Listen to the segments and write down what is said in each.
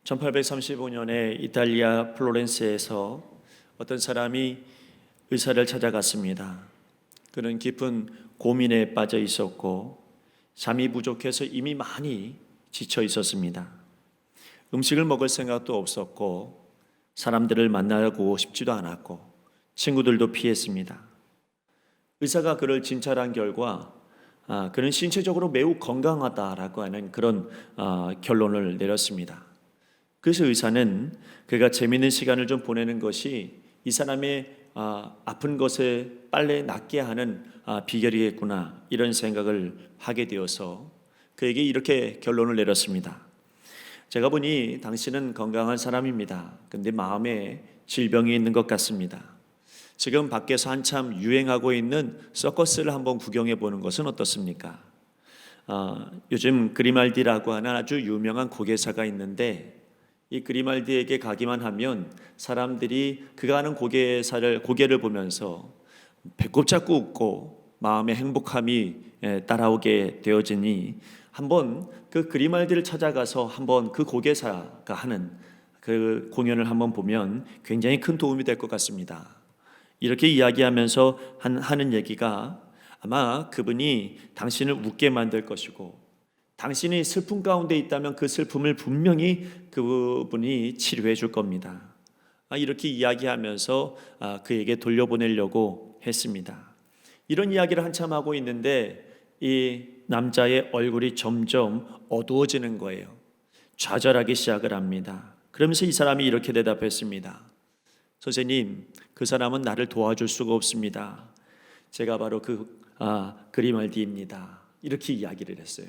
1835년에 이탈리아 플로렌스에서 어떤 사람이 의사를 찾아갔습니다. 그는 깊은 고민에 빠져 있었고 잠이 부족해서 이미 많이 지쳐 있었습니다. 음식을 먹을 생각도 없었고 사람들을 만나고 싶지도 않았고 친구들도 피했습니다. 의사가 그를 진찰한 결과 그는 신체적으로 매우 건강하다라고 하는 그런 결론을 내렸습니다. 그래서 의사는 그가 재미있는 시간을 좀 보내는 것이 이 사람의 아픈 것에 빨리 낫게 하는 비결이겠구나 이런 생각을 하게 되어서 그에게 이렇게 결론을 내렸습니다. 제가 보니 당신은 건강한 사람입니다. 근데 마음에 질병이 있는 것 같습니다. 지금 밖에서 한참 유행하고 있는 서커스를 한번 구경해 보는 것은 어떻습니까? 요즘 그리말디라고 하는 아주 유명한 고개사가 있는데 이 그리말디에게 가기만 하면 사람들이 그가 하는 고개를 보면서 배꼽 잡고 웃고 마음의 행복함이 따라오게 되어지니 한번 그 그리말디를 찾아가서 한번 그 고개사가 하는 그 공연을 한번 보면 굉장히 큰 도움이 될 것 같습니다. 이렇게 이야기하면서 하는 얘기가 아마 그분이 당신을 웃게 만들 것이고 당신이 슬픔 가운데 있다면 그 슬픔을 분명히 그분이 치료해 줄 겁니다. 이렇게 이야기하면서 그에게 돌려보내려고 했습니다. 이런 이야기를 한참 하고 있는데 이 남자의 얼굴이 점점 어두워지는 거예요. 좌절하기 시작을 합니다. 그러면서 이 사람이 이렇게 대답했습니다. 선생님, 그 사람은 나를 도와줄 수가 없습니다. 제가 바로 그리말디입니다. 이렇게 이야기를 했어요.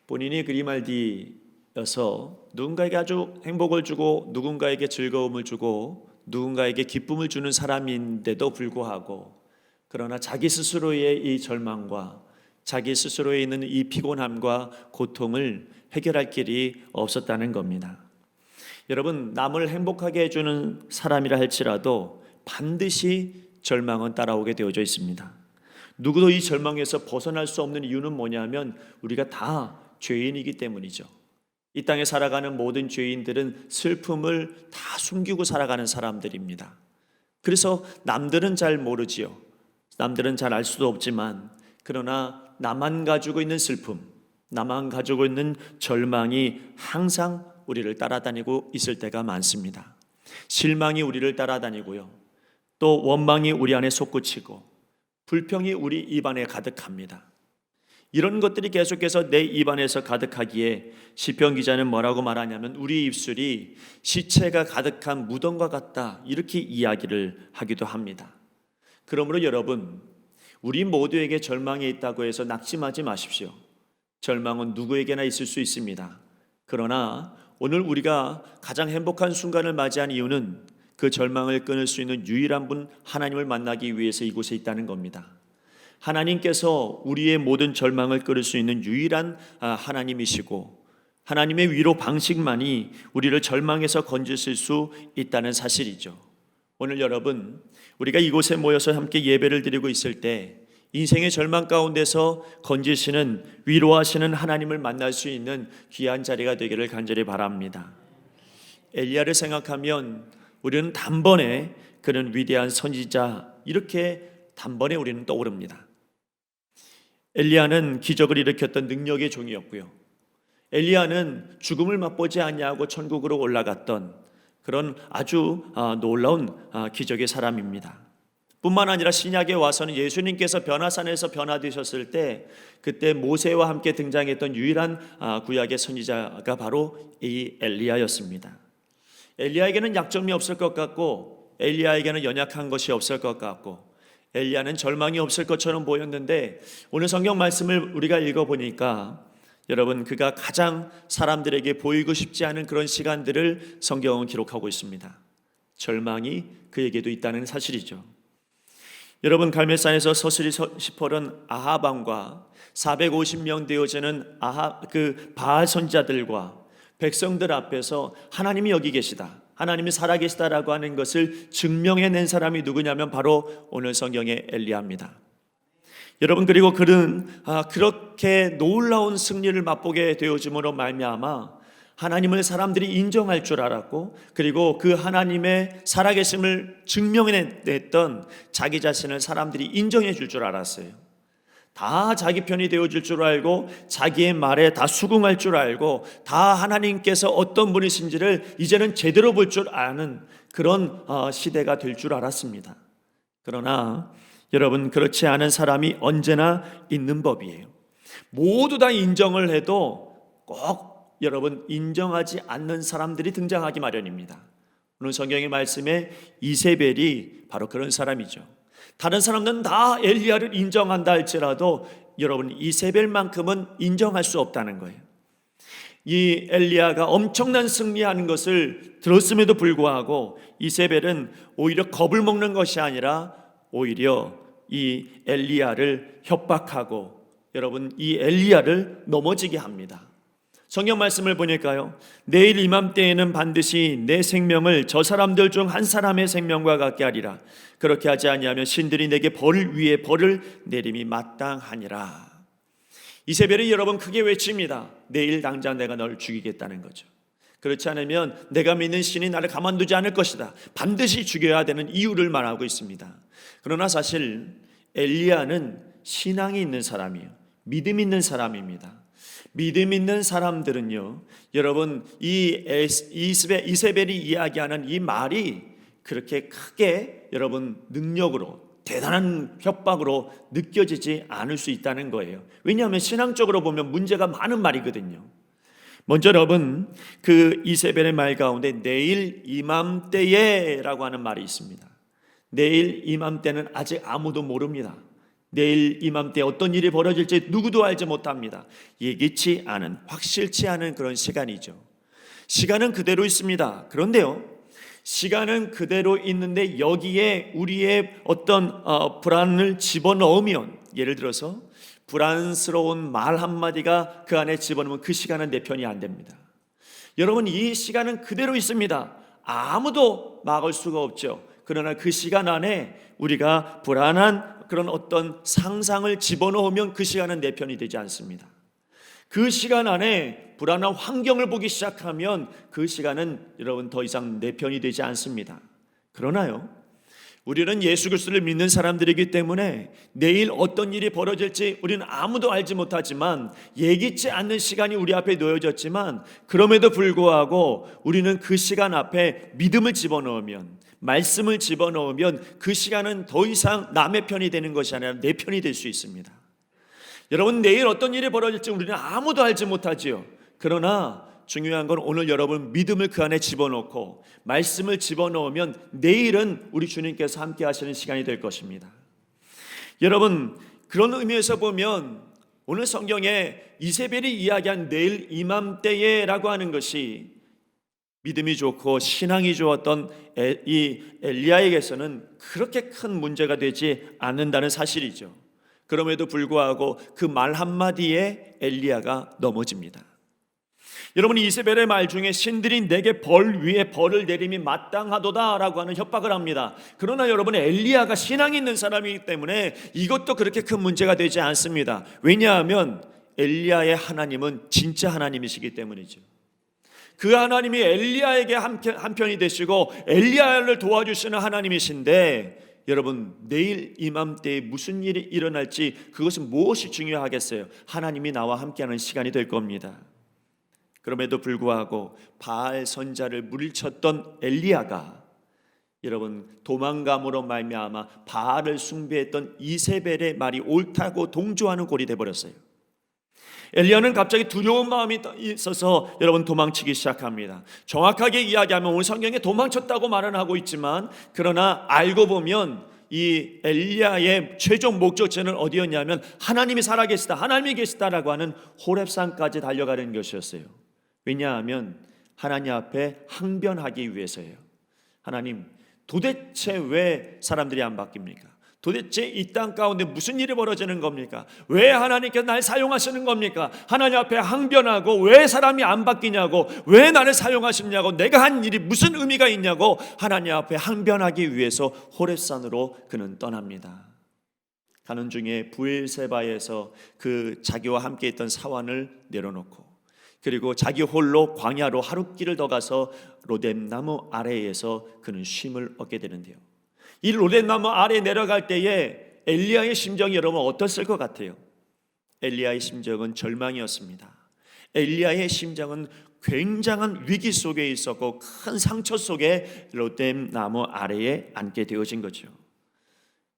본인이 그리말디여서 누군가에게 아주 행복을 주고 누군가에게 즐거움을 주고 누군가에게 기쁨을 주는 사람인데도 불구하고 그러나 자기 스스로의 이 절망과 자기 스스로에 있는 이 피곤함과 고통을 해결할 길이 없었다는 겁니다. 여러분, 남을 행복하게 해주는 사람이라 할지라도 반드시 절망은 따라오게 되어져 있습니다. 누구도 이 절망에서 벗어날 수 없는 이유는 뭐냐면 우리가 다 죄인이기 때문이죠. 이 땅에 살아가는 모든 죄인들은 슬픔을 다 숨기고 살아가는 사람들입니다. 그래서 남들은 잘 모르지요. 남들은 잘 알 수도 없지만 그러나 나만 가지고 있는 슬픔, 나만 가지고 있는 절망이 항상 우리를 따라다니고 있을 때가 많습니다. 실망이 우리를 따라다니고요. 또 원망이 우리 안에 솟구치고 불평이 우리 입안에 가득합니다. 이런 것들이 계속해서 내 입안에서 가득하기에 시편 기자는 뭐라고 말하냐면 우리 입술이 시체가 가득한 무덤과 같다 이렇게 이야기를 하기도 합니다. 그러므로 여러분, 우리 모두에게 절망이 있다고 해서 낙심하지 마십시오. 절망은 누구에게나 있을 수 있습니다. 그러나 오늘 우리가 가장 행복한 순간을 맞이한 이유는 그 절망을 끊을 수 있는 유일한 분 하나님을 만나기 위해서 이곳에 있다는 겁니다. 하나님께서 우리의 모든 절망을 끊을 수 있는 유일한 하나님이시고 하나님의 위로 방식만이 우리를 절망에서 건지실 수 있다는 사실이죠. 오늘 여러분, 우리가 이곳에 모여서 함께 예배를 드리고 있을 때 인생의 절망 가운데서 건지시는 위로하시는 하나님을 만날 수 있는 귀한 자리가 되기를 간절히 바랍니다. 엘리야를 생각하면 우리는 단번에 그는 위대한 선지자 이렇게 단번에 우리는 떠오릅니다. 엘리야는 기적을 일으켰던 능력의 종이었고요. 엘리야는 죽음을 맛보지 아니하고 천국으로 올라갔던 그런 아주 놀라운 기적의 사람입니다. 뿐만 아니라 신약에 와서는 예수님께서 변화산에서 변화되셨을 때 그때 모세와 함께 등장했던 유일한 구약의 선지자가 바로 이 엘리야였습니다. 엘리야에게는 약점이 없을 것 같고 엘리야에게는 연약한 것이 없을 것 같고 엘리야는 절망이 없을 것처럼 보였는데 오늘 성경 말씀을 우리가 읽어보니까 여러분, 그가 가장 사람들에게 보이고 싶지 않은 그런 시간들을 성경은 기록하고 있습니다. 절망이 그에게도 있다는 사실이죠. 여러분, 갈멜산에서 서슬이 시퍼런 아합 왕과 450명 되어지는 그 바알 선지자들과 백성들 앞에서 하나님이 여기 계시다, 하나님이 살아계시다라고 하는 것을 증명해낸 사람이 누구냐면 바로 오늘 성경의 엘리야입니다. 여러분, 그리고 그는 그렇게 놀라운 승리를 맛보게 되어짐으로 말미암아 하나님을 사람들이 인정할 줄 알았고, 그리고 그 하나님의 살아계심을 증명해냈던 자기 자신을 사람들이 인정해 줄 줄 알았어요. 다 자기 편이 되어줄 줄 알고, 자기의 말에 다 수긍할 줄 알고, 다 하나님께서 어떤 분이신지를 이제는 제대로 볼 줄 아는 그런 시대가 될 줄 알았습니다. 그러나 여러분, 그렇지 않은 사람이 언제나 있는 법이에요. 모두 다 인정을 해도 꼭 여러분, 인정하지 않는 사람들이 등장하기 마련입니다. 오늘 성경의 말씀에 이세벨이 바로 그런 사람이죠. 다른 사람들은 다 엘리야를 인정한다 할지라도 여러분, 이세벨만큼은 인정할 수 없다는 거예요. 이 엘리야가 엄청난 승리하는 것을 들었음에도 불구하고 이세벨은 오히려 겁을 먹는 것이 아니라 오히려 이 엘리야를 협박하고 여러분, 이 엘리야를 넘어지게 합니다. 성경 말씀을 보니까요, 내일 이맘때에는 반드시 내 생명을 저 사람들 중 한 사람의 생명과 같게 하리라. 그렇게 하지 아니하면 신들이 내게 벌 위에 벌을 내림이 마땅하니라. 이세벨이 여러분 크게 외칩니다. 내일 당장 내가 널 죽이겠다는 거죠. 그렇지 않으면 내가 믿는 신이 나를 가만두지 않을 것이다. 반드시 죽여야 되는 이유를 말하고 있습니다. 그러나 사실 엘리야는 신앙이 있는 사람이에요. 믿음 있는 사람입니다. 믿음 있는 사람들은요, 여러분, 이세벨이 이야기하는 이 말이 그렇게 크게 여러분 능력으로, 대단한 협박으로 느껴지지 않을 수 있다는 거예요. 왜냐하면 신앙적으로 보면 문제가 많은 말이거든요. 먼저 여러분, 그 이세벨의 말 가운데 내일 이맘때에 라고 하는 말이 있습니다. 내일 이맘때는 아직 아무도 모릅니다. 내일 이맘때 어떤 일이 벌어질지 누구도 알지 못합니다. 예기치 않은, 확실치 않은 그런 시간이죠. 시간은 그대로 있습니다. 그런데요, 시간은 그대로 있는데 여기에 우리의 어떤 불안을 집어넣으면, 예를 들어서 불안스러운 말 한마디가 그 안에 집어넣으면 그 시간은 내 편이 안 됩니다. 여러분, 이 시간은 그대로 있습니다. 아무도 막을 수가 없죠. 그러나 그 시간 안에 우리가 불안한 그런 어떤 상상을 집어넣으면 그 시간은 내 편이 되지 않습니다. 그 시간 안에 불안한 환경을 보기 시작하면 그 시간은 여러분 더 이상 내 편이 되지 않습니다. 그러나요, 우리는 예수 그리스도를 믿는 사람들이기 때문에 내일 어떤 일이 벌어질지 우리는 아무도 알지 못하지만, 예기치 않는 시간이 우리 앞에 놓여졌지만, 그럼에도 불구하고 우리는 그 시간 앞에 믿음을 집어넣으면, 말씀을 집어넣으면 그 시간은 더 이상 남의 편이 되는 것이 아니라 내 편이 될 수 있습니다. 여러분, 내일 어떤 일이 벌어질지 우리는 아무도 알지 못하지요. 그러나 중요한 건 오늘 여러분 믿음을 그 안에 집어넣고 말씀을 집어넣으면 내일은 우리 주님께서 함께 하시는 시간이 될 것입니다. 여러분, 그런 의미에서 보면 오늘 성경에 이세벨이 이야기한 내일 이맘때에 라고 하는 것이 믿음이 좋고 신앙이 좋았던 이 엘리야에게서는 그렇게 큰 문제가 되지 않는다는 사실이죠. 그럼에도 불구하고 그 말 한마디에 엘리야가 넘어집니다. 여러분, 이세벨의 말 중에 신들이 내게 벌 위에 벌을 내림이 마땅하도다 라고 하는 협박을 합니다. 그러나 여러분, 엘리야가 신앙이 있는 사람이기 때문에 이것도 그렇게 큰 문제가 되지 않습니다. 왜냐하면 엘리야의 하나님은 진짜 하나님이시기 때문이죠. 그 하나님이 엘리야에게 한편이 되시고 엘리야를 도와주시는 하나님이신데, 여러분, 내일 이맘때에 무슨 일이 일어날지 그것은 무엇이 중요하겠어요? 하나님이 나와 함께하는 시간이 될 겁니다. 그럼에도 불구하고 바알 선자를 물리쳤던 엘리야가 여러분 도망감으로 말미암아 바알을 숭배했던 이세벨의 말이 옳다고 동조하는 꼴이 되어버렸어요. 엘리야는 갑자기 두려운 마음이 있어서 여러분 도망치기 시작합니다. 정확하게 이야기하면 오늘 성경에 도망쳤다고 말은 하고 있지만, 그러나 알고 보면 이 엘리야의 최종 목적지는 어디였냐면 하나님이 살아계시다, 하나님이 계시다라고 하는 호렙산까지 달려가는 것이었어요. 왜냐하면 하나님 앞에 항변하기 위해서예요. 하나님, 도대체 왜 사람들이 안 바뀝니까? 도대체 이 땅 가운데 무슨 일이 벌어지는 겁니까? 왜 하나님께서 날 사용하시는 겁니까? 하나님 앞에 항변하고 왜 사람이 안 바뀌냐고, 왜 나를 사용하시냐고, 내가 한 일이 무슨 의미가 있냐고 하나님 앞에 항변하기 위해서 호렙산으로 그는 떠납니다. 가는 중에 부엘세바에서 그 자기와 함께 있던 사환을 내려놓고 그리고 자기 홀로 광야로 하룻길을 더 가서 로뎀나무 아래에서 그는 쉼을 얻게 되는데요. 이 로뎀나무 아래에 내려갈 때에 엘리야의 심정이 여러분 어땠을 것 같아요? 엘리야의 심정은 절망이었습니다. 엘리야의 심정은 굉장한 위기 속에 있었고 큰 상처 속에 로뎀나무 아래에 앉게 되어진 거죠.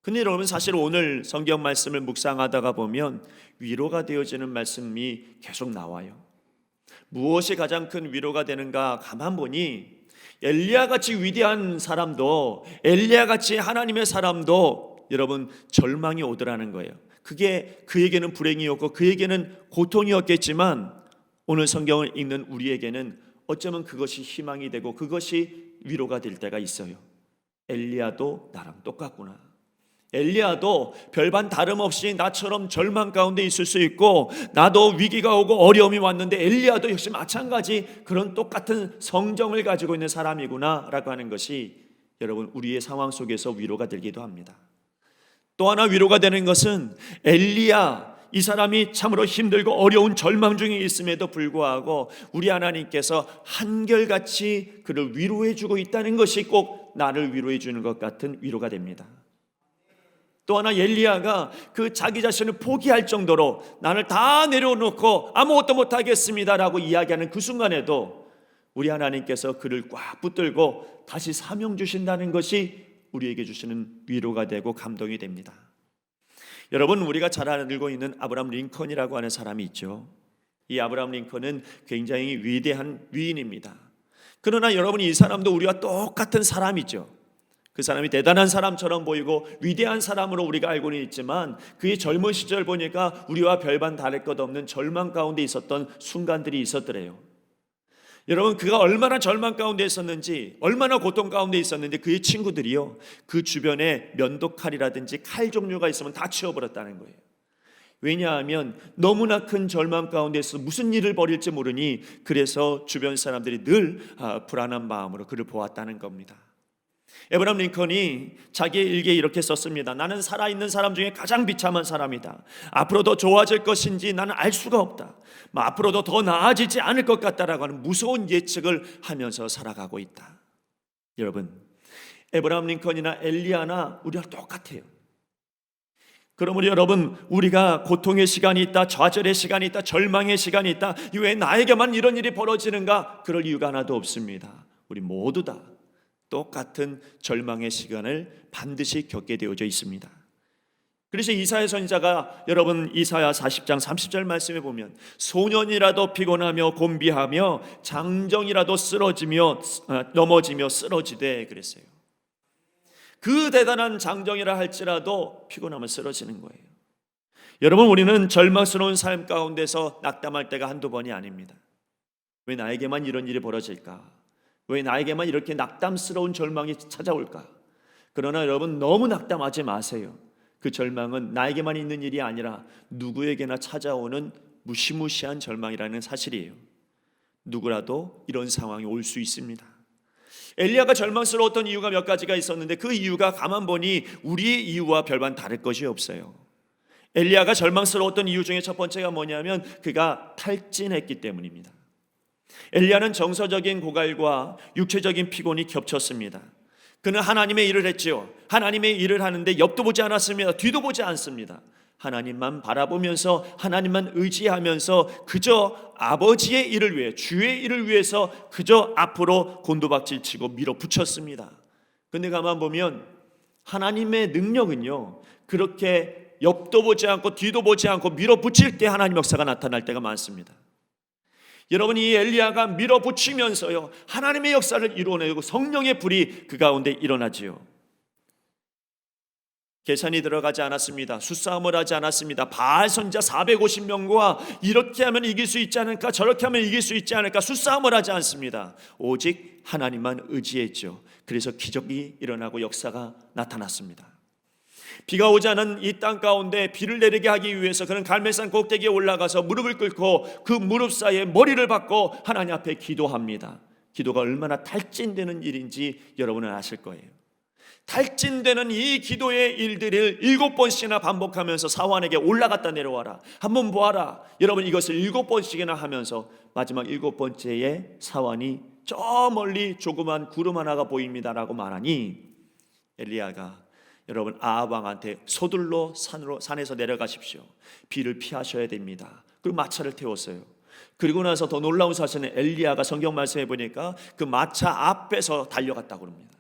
근데 여러분 사실 오늘 성경 말씀을 묵상하다가 보면 위로가 되어지는 말씀이 계속 나와요. 무엇이 가장 큰 위로가 되는가 가만 보니 엘리야같이 위대한 사람도, 엘리야같이 하나님의 사람도 여러분 절망이 오더라는 거예요. 그게 그에게는 불행이었고 그에게는 고통이었겠지만 오늘 성경을 읽는 우리에게는 어쩌면 그것이 희망이 되고 그것이 위로가 될 때가 있어요. 엘리야도 나랑 똑같구나. 엘리야도 별반 다름없이 나처럼 절망 가운데 있을 수 있고 나도 위기가 오고 어려움이 왔는데 엘리야도 역시 마찬가지 그런 똑같은 성정을 가지고 있는 사람이구나 라고 하는 것이 여러분 우리의 상황 속에서 위로가 되기도 합니다. 또 하나 위로가 되는 것은 엘리야 이 사람이 참으로 힘들고 어려운 절망 중에 있음에도 불구하고 우리 하나님께서 한결같이 그를 위로해 주고 있다는 것이 꼭 나를 위로해 주는 것 같은 위로가 됩니다. 또 하나 엘리야가 그 자기 자신을 포기할 정도로 나를 다 내려놓고 아무것도 못하겠습니다라고 이야기하는 그 순간에도 우리 하나님께서 그를 꽉 붙들고 다시 사명 주신다는 것이 우리에게 주시는 위로가 되고 감동이 됩니다. 여러분 우리가 잘 알고 있는 아브라함 링컨이라고 하는 사람이 있죠. 이 아브라함 링컨은 굉장히 위대한 위인입니다. 그러나 여러분 이 사람도 우리와 똑같은 사람이죠. 그 사람이 대단한 사람처럼 보이고 위대한 사람으로 우리가 알고는 있지만 그의 젊은 시절 보니까 우리와 별반 다를 것 없는 절망 가운데 있었던 순간들이 있었더래요. 여러분 그가 얼마나 절망 가운데 있었는지 얼마나 고통 가운데 있었는데 그의 친구들이요 그 주변에 면도칼이라든지 칼 종류가 있으면 다 치워버렸다는 거예요. 왜냐하면 너무나 큰 절망 가운데서 무슨 일을 벌일지 모르니 그래서 주변 사람들이 늘 불안한 마음으로 그를 보았다는 겁니다. 에브라함 링컨이 자기의 일기에 이렇게 썼습니다. 나는 살아있는 사람 중에 가장 비참한 사람이다. 앞으로 더 좋아질 것인지 나는 알 수가 없다. 앞으로도 더 나아지지 않을 것 같다라고 하는 무서운 예측을 하면서 살아가고 있다. 여러분 에브라함 링컨이나 엘리야나 우리와 똑같아요. 그러므로 여러분 우리가 고통의 시간이 있다, 좌절의 시간이 있다, 절망의 시간이 있다. 왜 나에게만 이런 일이 벌어지는가? 그럴 이유가 하나도 없습니다. 우리 모두 다 똑같은 절망의 시간을 반드시 겪게 되어져 있습니다. 그래서 이사야 선지자가 여러분 이사야 40장 30절 말씀에 보면 소년이라도 피곤하며 곤비하며 장정이라도 넘어지며 쓰러지되 그랬어요. 그 대단한 장정이라 할지라도 피곤하면 쓰러지는 거예요. 여러분 우리는 절망스러운 삶 가운데서 낙담할 때가 한두 번이 아닙니다. 왜 나에게만 이런 일이 벌어질까? 왜 나에게만 이렇게 낙담스러운 절망이 찾아올까? 그러나 여러분 너무 낙담하지 마세요. 그 절망은 나에게만 있는 일이 아니라 누구에게나 찾아오는 무시무시한 절망이라는 사실이에요. 누구라도 이런 상황이 올 수 있습니다. 엘리야가 절망스러웠던 이유가 몇 가지가 있었는데 그 이유가 가만 보니 우리의 이유와 별반 다를 것이 없어요. 엘리야가 절망스러웠던 이유 중에 첫 번째가 뭐냐면 그가 탈진했기 때문입니다. 엘리야는 정서적인 고갈과 육체적인 피곤이 겹쳤습니다. 그는 하나님의 일을 했지요. 하나님의 일을 하는데 옆도 보지 않았습니다. 뒤도 보지 않습니다. 하나님만 바라보면서 하나님만 의지하면서 그저 아버지의 일을 위해 주의 일을 위해서 그저 앞으로 곤두박질 치고 밀어붙였습니다. 근데 가만 보면 하나님의 능력은요 그렇게 옆도 보지 않고 뒤도 보지 않고 밀어붙일 때 하나님 역사가 나타날 때가 많습니다. 여러분 이 엘리야가 밀어붙이면서요 하나님의 역사를 이루어내고 성령의 불이 그 가운데 일어나지요. 계산이 들어가지 않았습니다. 수싸움을 하지 않았습니다. 바알 선지자 450명과 이렇게 하면 이길 수 있지 않을까 저렇게 하면 이길 수 있지 않을까 수싸움을 하지 않습니다. 오직 하나님만 의지했죠. 그래서 기적이 일어나고 역사가 나타났습니다. 비가 오지 않은 이 땅 가운데 비를 내리게 하기 위해서 그는 갈멜산 꼭대기에 올라가서 무릎을 꿇고 그 무릎 사이에 머리를 박고 하나님 앞에 기도합니다. 기도가 얼마나 탈진되는 일인지 여러분은 아실 거예요. 탈진되는 이 기도의 일들을 7번씩이나 반복하면서 사환에게 올라갔다 내려와라, 한번 보아라. 여러분, 이것을 7번씩이나 하면서 마지막 7번째에 사환이 저 멀리 조그만 구름 하나가 보입니다라고 말하니 엘리야가 여러분 아합 왕한테 서둘러 산에서 내려가십시오. 비를 피하셔야 됩니다. 그리고 마차를 태웠어요. 그리고 나서 더 놀라운 사실은 엘리야가 성경 말씀해 보니까 그 마차 앞에서 달려갔다고 합니다.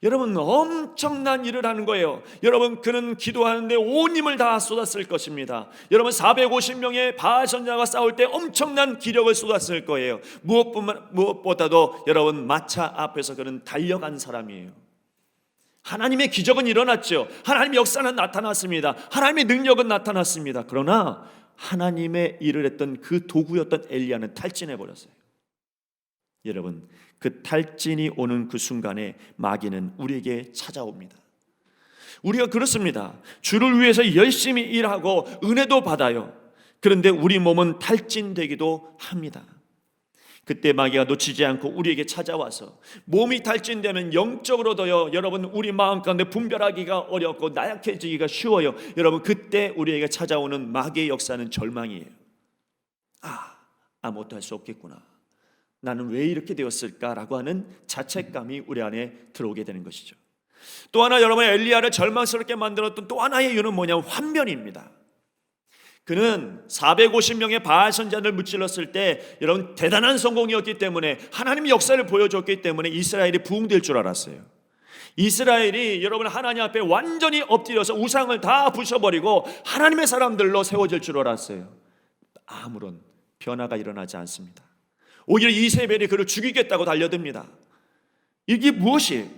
여러분, 엄청난 일을 하는 거예요. 여러분, 그는 기도하는데 온 힘을 다 쏟았을 것입니다. 여러분, 450명의 바알 선지자가 싸울 때 엄청난 기력을 쏟았을 거예요. 무엇보다도 여러분, 마차 앞에서 그는 달려간 사람이에요. 하나님의 기적은 일어났죠. 하나님의 역사는 나타났습니다. 하나님의 능력은 나타났습니다. 그러나 하나님의 일을 했던 그 도구였던 엘리야는 탈진해 버렸어요. 여러분, 그 탈진이 오는 그 순간에 마귀는 우리에게 찾아옵니다. 우리가 그렇습니다. 주를 위해서 열심히 일하고 은혜도 받아요. 그런데 우리 몸은 탈진되기도 합니다. 그때 마귀가 놓치지 않고 우리에게 찾아와서 몸이 탈진되면 영적으로도요, 여러분, 우리 마음 가운데 분별하기가 어렵고 나약해지기가 쉬워요. 여러분, 그때 우리에게 찾아오는 마귀의 역사는 절망이에요. 아무것도 할 수 없겠구나, 나는 왜 이렇게 되었을까라고 하는 자책감이 우리 안에 들어오게 되는 것이죠. 또 하나, 여러분, 엘리야를 절망스럽게 만들었던 또 하나의 이유는 뭐냐면 환면입니다. 그는 450명의 바알 선지자를 무찔렀을 때 여러분 대단한 성공이었기 때문에, 하나님의 역사를 보여줬기 때문에 이스라엘이 부흥될 줄 알았어요. 이스라엘이 여러분 하나님 앞에 완전히 엎드려서 우상을 다 부셔버리고 하나님의 사람들로 세워질 줄 알았어요. 아무런 변화가 일어나지 않습니다. 오히려 이세벨이 그를 죽이겠다고 달려듭니다. 이게 무엇이?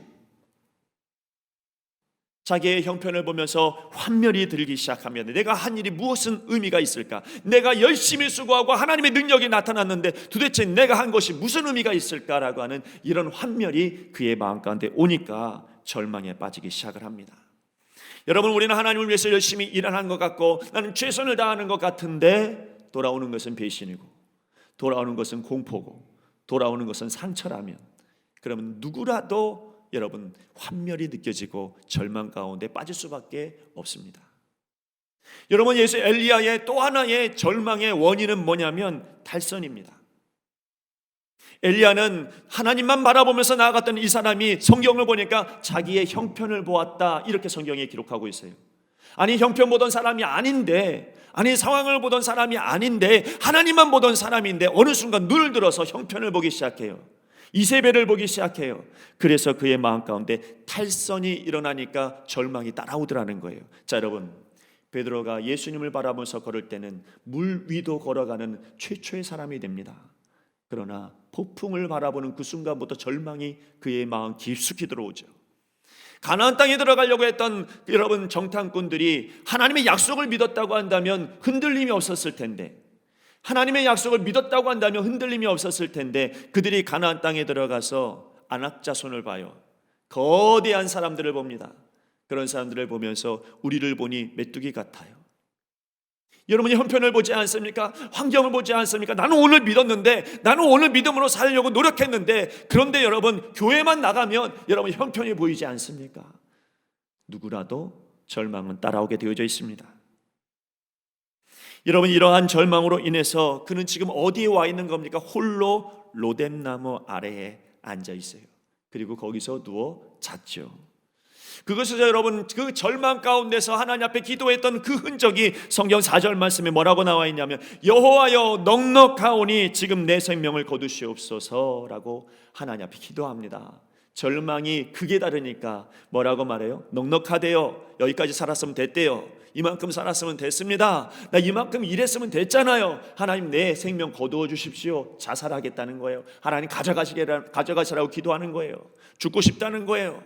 자기의 형편을 보면서 환멸이 들기 시작합니다. 내가 한 일이 무엇은 의미가 있을까? 내가 열심히 수고하고 하나님의 능력이 나타났는데 도대체 내가 한 것이 무슨 의미가 있을까라고 하는 이런 환멸이 그의 마음 가운데 오니까 절망에 빠지기 시작을 합니다. 여러분, 우리는 하나님을 위해서 열심히 일하는 것 같고 나는 최선을 다하는 것 같은데 돌아오는 것은 배신이고 돌아오는 것은 공포고 돌아오는 것은 상처라면, 그러면 누구라도 여러분 환멸이 느껴지고 절망 가운데 빠질 수밖에 없습니다. 여러분, 예수 엘리야의 또 하나의 절망의 원인은 뭐냐면 탈선입니다. 엘리야는 하나님만 바라보면서 나아갔던 이 사람이 성경을 보니까 자기의 형편을 보았다, 이렇게 성경에 기록하고 있어요. 아니, 형편 보던 사람이 아닌데, 아니 상황을 보던 사람이 아닌데 하나님만 보던 사람인데 어느 순간 눈을 들어서 형편을 보기 시작해요. 이세벨을 보기 시작해요. 그래서 그의 마음 가운데 탈선이 일어나니까 절망이 따라오더라는 거예요. 자, 여러분, 베드로가 예수님을 바라보면서 걸을 때는 물 위도 걸어가는 최초의 사람이 됩니다. 그러나 폭풍을 바라보는 그 순간부터 절망이 그의 마음 깊숙이 들어오죠. 가나안 땅에 들어가려고 했던 여러분 정탐꾼들이 하나님의 약속을 믿었다고 한다면 흔들림이 없었을 텐데, 하나님의 약속을 믿었다고 한다면 흔들림이 없었을 텐데, 그들이 가나안 땅에 들어가서 안악 자손을 봐요. 거대한 사람들을 봅니다. 그런 사람들을 보면서 우리를 보니 메뚜기 같아요. 여러분이 형편을 보지 않습니까? 환경을 보지 않습니까? 나는 오늘 믿었는데, 나는 오늘 믿음으로 살려고 노력했는데, 그런데 여러분 교회만 나가면 여러분 형편이 보이지 않습니까? 누구라도 절망은 따라오게 되어져 있습니다. 여러분, 이러한 절망으로 인해서 그는 지금 어디에 와 있는 겁니까? 홀로 로뎀나무 아래에 앉아 있어요. 그리고 거기서 누워 잤죠. 그것에서 여러분 그 절망 가운데서 하나님 앞에 기도했던 그 흔적이 성경 4절 말씀에 뭐라고 나와 있냐면, 여호와여 넉넉하오니 지금 내 생명을 거두시옵소서라고 하나님 앞에 기도합니다. 절망이 극에 다르니까 뭐라고 말해요? 넉넉하대요. 여기까지 살았으면 됐대요. 이만큼 살았으면 됐습니다. 나 이만큼 일했으면 됐잖아요. 하나님 내 생명 거두어 주십시오. 자살하겠다는 거예요. 하나님 가져가시라고 기도하는 거예요. 죽고 싶다는 거예요.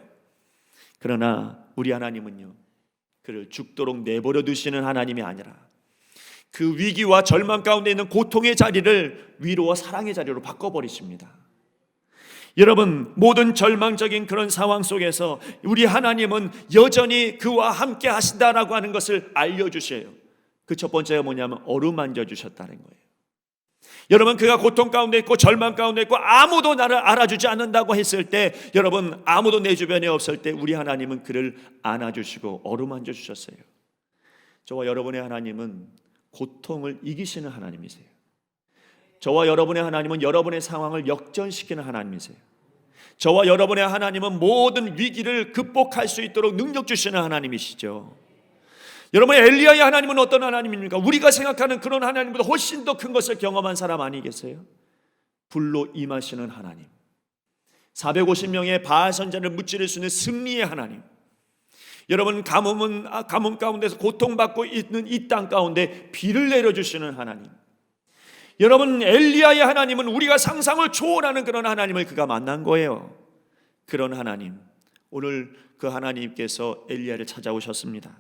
그러나 우리 하나님은요, 그를 죽도록 내버려 두시는 하나님이 아니라 그 위기와 절망 가운데 있는 고통의 자리를 위로와 사랑의 자리로 바꿔버리십니다. 여러분, 모든 절망적인 그런 상황 속에서 우리 하나님은 여전히 그와 함께 하신다라고 하는 것을 알려주셔요. 그 첫 번째가 뭐냐면 어루만져 주셨다는 거예요. 여러분, 그가 고통 가운데 있고 절망 가운데 있고 아무도 나를 알아주지 않는다고 했을 때, 여러분, 아무도 내 주변에 없을 때 우리 하나님은 그를 안아주시고 어루만져 주셨어요. 저와 여러분의 하나님은 고통을 이기시는 하나님이세요. 저와 여러분의 하나님은 여러분의 상황을 역전시키는 하나님이세요. 저와 여러분의 하나님은 모든 위기를 극복할 수 있도록 능력 주시는 하나님이시죠. 여러분, 엘리야의 하나님은 어떤 하나님입니까? 우리가 생각하는 그런 하나님보다 훨씬 더 큰 것을 경험한 사람 아니겠어요? 불로 임하시는 하나님, 450명의 바알 선자를 무찌를 수 있는 승리의 하나님, 여러분, 가뭄 가운데서 고통받고 있는 이 땅 가운데 비를 내려주시는 하나님, 여러분, 엘리야의 하나님은 우리가 상상을 초월하는 그런 하나님을 그가 만난 거예요. 그런 하나님, 오늘 그 하나님께서 엘리야를 찾아오셨습니다.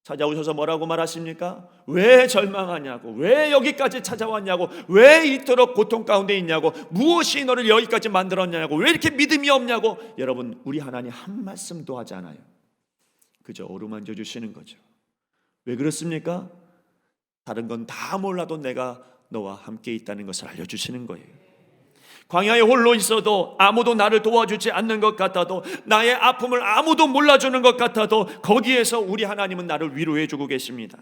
찾아오셔서 뭐라고 말하십니까? 왜 절망하냐고, 왜 여기까지 찾아왔냐고, 왜 이토록 고통 가운데 있냐고, 무엇이 너를 여기까지 만들었냐고, 왜 이렇게 믿음이 없냐고. 여러분, 우리 하나님 한 말씀도 하지 않아요. 그저 어루만져 주시는 거죠. 왜 그렇습니까? 다른 건 다 몰라도 내가 너와 함께 있다는 것을 알려주시는 거예요. 광야에 홀로 있어도 아무도 나를 도와주지 않는 것 같아도, 나의 아픔을 아무도 몰라주는 것 같아도 거기에서 우리 하나님은 나를 위로해 주고 계십니다.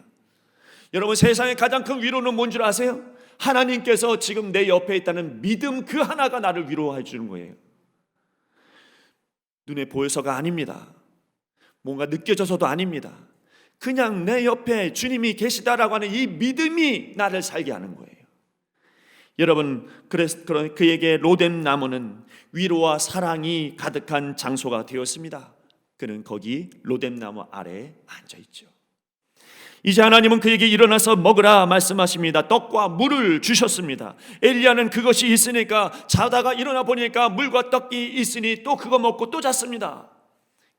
여러분, 세상의 가장 큰 위로는 뭔 줄 아세요? 하나님께서 지금 내 옆에 있다는 믿음 그 하나가 나를 위로해 주는 거예요. 눈에 보여서가 아닙니다. 뭔가 느껴져서도 아닙니다. 그냥 내 옆에 주님이 계시다라고 하는 이 믿음이 나를 살게 하는 거예요. 여러분, 그래서 그에게 로뎀 나무는 위로와 사랑이 가득한 장소가 되었습니다. 그는 거기 로뎀 나무 아래에 앉아 있죠. 이제 하나님은 그에게 일어나서 먹으라 말씀하십니다. 떡과 물을 주셨습니다. 엘리야는 그것이 있으니까 자다가 일어나 보니까 물과 떡이 있으니 또 그거 먹고 또 잤습니다.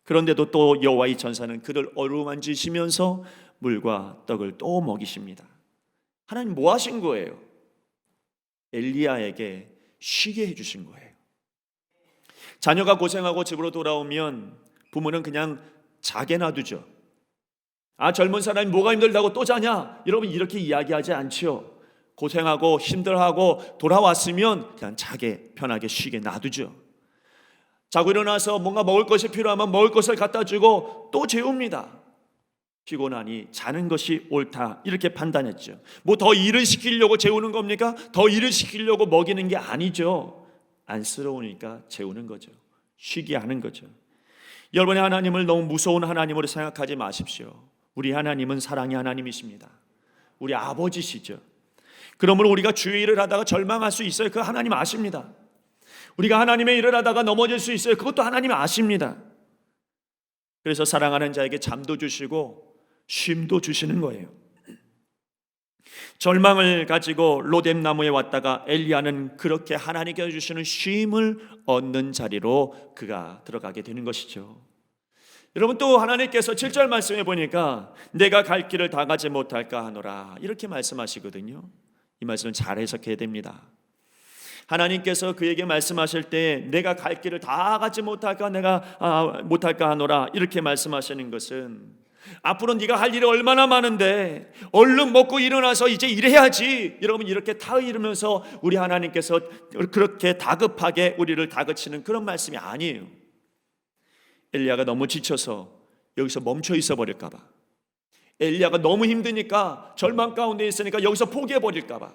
그런데도 또 여호와의 전사는 그를 어루만지시면서 물과 떡을 또 먹이십니다. 하나님 뭐 하신 거예요? 엘리야에게 쉬게 해주신 거예요. 자녀가 고생하고 집으로 돌아오면 부모는 그냥 자게 놔두죠. 아, 젊은 사람이 뭐가 힘들다고 또 자냐? 여러분, 이렇게 이야기하지 않죠. 고생하고 힘들어하고 돌아왔으면 그냥 자게, 편하게 쉬게 놔두죠. 자고 일어나서 뭔가 먹을 것이 필요하면 먹을 것을 갖다 주고 또 재웁니다. 피곤하니 자는 것이 옳다, 이렇게 판단했죠. 뭐 더 일을 시키려고 재우는 겁니까? 더 일을 시키려고 먹이는 게 아니죠. 안쓰러우니까 재우는 거죠. 쉬게 하는 거죠. 여러분의 하나님을 너무 무서운 하나님으로 생각하지 마십시오. 우리 하나님은 사랑의 하나님이십니다. 우리 아버지시죠. 그러므로 우리가 주의 일을 하다가 절망할 수 있어요. 그 하나님 아십니다. 우리가 하나님의 일을 하다가 넘어질 수 있어요. 그것도 하나님 아십니다. 그래서 사랑하는 자에게 잠도 주시고 쉼도 주시는 거예요. 절망을 가지고 로뎀 나무에 왔다가 엘리야는 그렇게 하나님께서 주시는 쉼을 얻는 자리로 그가 들어가게 되는 것이죠. 여러분, 또 하나님께서 7절 말씀해 보니까 내가 갈 길을 다 가지 못할까 하노라, 이렇게 말씀하시거든요. 이 말씀을 잘 해석해야 됩니다. 하나님께서 그에게 말씀하실 때 내가 갈 길을 다 가지 못할까 못할까 하노라, 이렇게 말씀하시는 것은 앞으로 네가 할 일이 얼마나 많은데 얼른 먹고 일어나서 이제 일해야지, 여러분, 이렇게 타이르면서 우리 하나님께서 그렇게 다급하게 우리를 다그치는 그런 말씀이 아니에요. 엘리야가 너무 지쳐서 여기서 멈춰 있어 버릴까 봐, 엘리야가 너무 힘드니까 절망 가운데 있으니까 여기서 포기해 버릴까 봐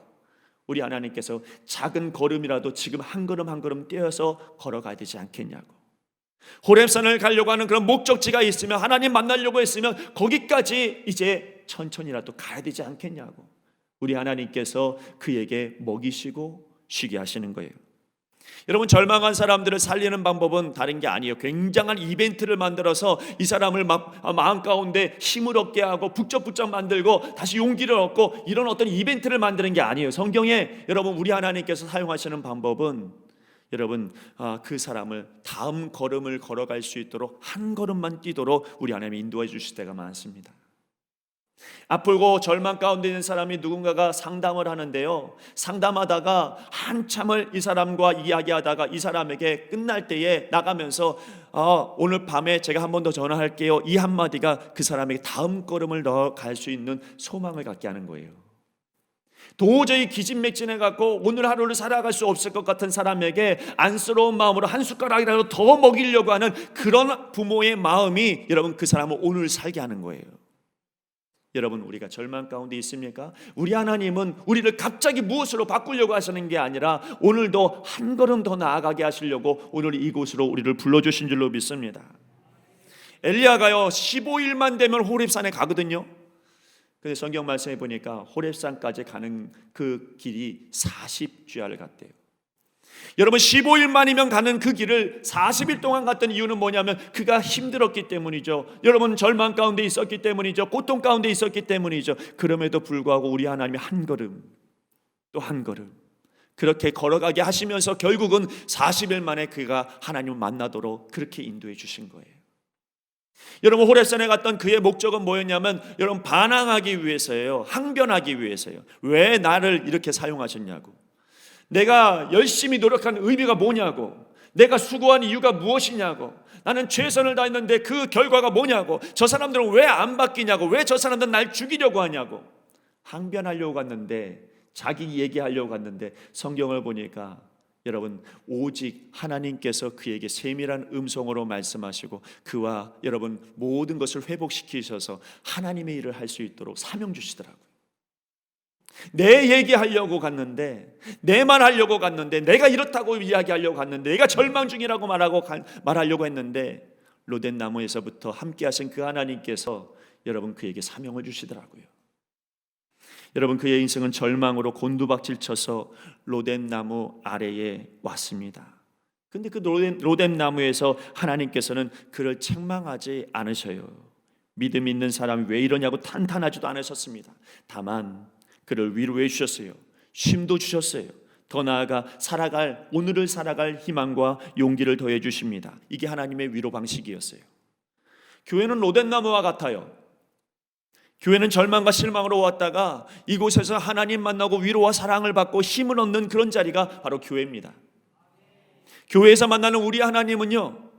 우리 하나님께서 작은 걸음이라도 지금 한 걸음 한 걸음 떼어서 걸어가야 되지 않겠냐고. 호렙산을 가려고 하는 그런 목적지가 있으면, 하나님 만나려고 했으면 거기까지 이제 천천히라도 가야 되지 않겠냐고 우리 하나님께서 그에게 먹이시고 쉬게 하시는 거예요. 여러분, 절망한 사람들을 살리는 방법은 다른 게 아니에요. 굉장한 이벤트를 만들어서 이 사람을 마음 가운데 힘을 얻게 하고 북적북적 만들고 다시 용기를 얻고, 이런 어떤 이벤트를 만드는 게 아니에요. 성경에 여러분, 우리 하나님께서 사용하시는 방법은 여러분, 그 사람을 다음 걸음을 걸어갈 수 있도록 한 걸음만 뛰도록 우리 하나님이 인도해 주실 때가 많습니다. 아프고 절망 가운데 있는 사람이 누군가가 상담을 하는데요, 상담하다가 한참을 이 사람과 이야기하다가 이 사람에게 끝날 때에 나가면서 오늘 밤에 제가 한 번 더 전화할게요, 이 한마디가 그 사람에게 다음 걸음을 더 갈 수 있는 소망을 갖게 하는 거예요. 도저히 기진맥진해 갖고 오늘 하루를 살아갈 수 없을 것 같은 사람에게 안쓰러운 마음으로 한 숟가락이라도 더 먹이려고 하는 그런 부모의 마음이 여러분 그 사람을 오늘 살게 하는 거예요. 여러분, 우리가 절망 가운데 있습니까? 우리 하나님은 우리를 갑자기 무엇으로 바꾸려고 하시는 게 아니라 오늘도 한 걸음 더 나아가게 하시려고 오늘 이곳으로 우리를 불러주신 줄로 믿습니다. 엘리야가요 15일만 되면 호렙산에 가거든요. 근데 성경 말씀해 보니까 호렙산까지 가는 그 길이 40주야를 갔대요. 여러분, 15일만이면 가는 그 길을 40일 동안 갔던 이유는 뭐냐면 그가 힘들었기 때문이죠. 여러분, 절망 가운데 있었기 때문이죠. 고통 가운데 있었기 때문이죠. 그럼에도 불구하고 우리 하나님이 한 걸음 또 한 걸음 그렇게 걸어가게 하시면서 결국은 40일 만에 그가 하나님을 만나도록 그렇게 인도해 주신 거예요. 여러분, 호렙산에 갔던 그의 목적은 뭐였냐면 여러분 반항하기 위해서예요. 항변하기 위해서예요. 왜 나를 이렇게 사용하셨냐고, 내가 열심히 노력한 의미가 뭐냐고, 내가 수고한 이유가 무엇이냐고, 나는 최선을 다했는데 그 결과가 뭐냐고, 저 사람들은 왜 안 바뀌냐고, 왜 저 사람들은 날 죽이려고 하냐고 항변하려고 갔는데, 자기 얘기하려고 갔는데 성경을 보니까 여러분 오직 하나님께서 그에게 세밀한 음성으로 말씀하시고 그와 여러분 모든 것을 회복시키셔서 하나님의 일을 할 수 있도록 사명 주시더라고요. 내 얘기하려고 갔는데, 내 말 하려고 갔는데, 내가 이렇다고 이야기하려고 갔는데, 내가 절망 중이라고 말하려고 했는데 로덴 나무에서부터 함께 하신 그 하나님께서 여러분 그에게 사명을 주시더라고요. 여러분, 그의 인생은 절망으로 곤두박질 쳐서 로덴 나무 아래에 왔습니다. 근데 그 로덴 나무에서 하나님께서는 그를 책망하지 않으셔요. 믿음 있는 사람이 왜 이러냐고 탄탄하지도 않으셨습니다. 다만 그를 위로해 주셨어요. 쉼도 주셨어요. 더 나아가 오늘을 살아갈 희망과 용기를 더해 주십니다. 이게 하나님의 위로 방식이었어요. 교회는 로덴 나무와 같아요. 교회는 절망과 실망으로 왔다가 이곳에서 하나님 만나고 위로와 사랑을 받고 힘을 얻는 그런 자리가 바로 교회입니다. 교회에서 만나는 우리 하나님은요,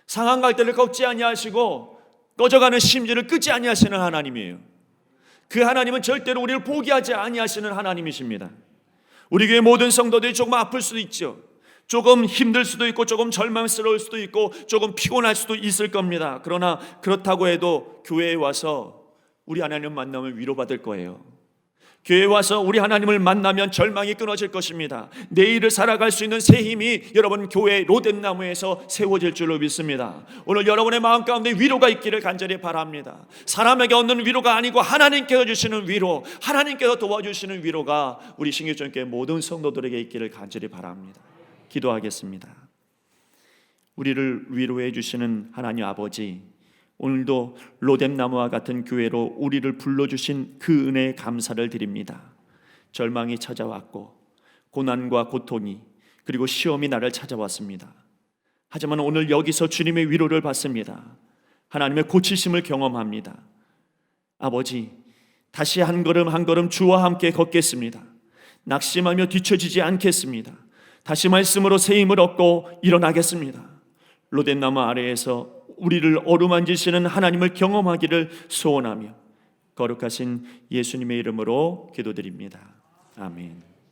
상한 갈대를 꺾지 아니하시고 꺼져가는 심지를 끄지 아니하시는 하나님이에요. 그 하나님은 절대로 우리를 포기하지 아니하시는 하나님이십니다. 우리 교회 모든 성도들이 조금 아플 수도 있죠. 조금 힘들 수도 있고 조금 절망스러울 수도 있고 조금 피곤할 수도 있을 겁니다. 그러나 그렇다고 해도 교회에 와서 우리 하나님을 만나면 위로받을 거예요. 교회에 와서 우리 하나님을 만나면 절망이 끊어질 것입니다. 내일을 살아갈 수 있는 새 힘이 여러분 교회 로덴 나무에서 세워질 줄로 믿습니다. 오늘 여러분의 마음 가운데 위로가 있기를 간절히 바랍니다. 사람에게 얻는 위로가 아니고 하나님께서 주시는 위로, 하나님께서 도와주시는 위로가 우리 신길전교회 모든 성도들에게 있기를 간절히 바랍니다. 기도하겠습니다. 우리를 위로해 주시는 하나님 아버지, 오늘도 로뎀나무와 같은 교회로 우리를 불러주신 그 은혜에 감사를 드립니다. 절망이 찾아왔고 고난과 고통이 그리고 시험이 나를 찾아왔습니다. 하지만 오늘 여기서 주님의 위로를 받습니다. 하나님의 고치심을 경험합니다. 아버지, 다시 한 걸음 한 걸음 주와 함께 걷겠습니다. 낙심하며 뒤처지지 않겠습니다. 다시 말씀으로 새 힘을 얻고 일어나겠습니다. 로뎀나무 아래에서 우리를 어루만지시는 하나님을 경험하기를 소원하며 거룩하신 예수님의 이름으로 기도드립니다. 아멘.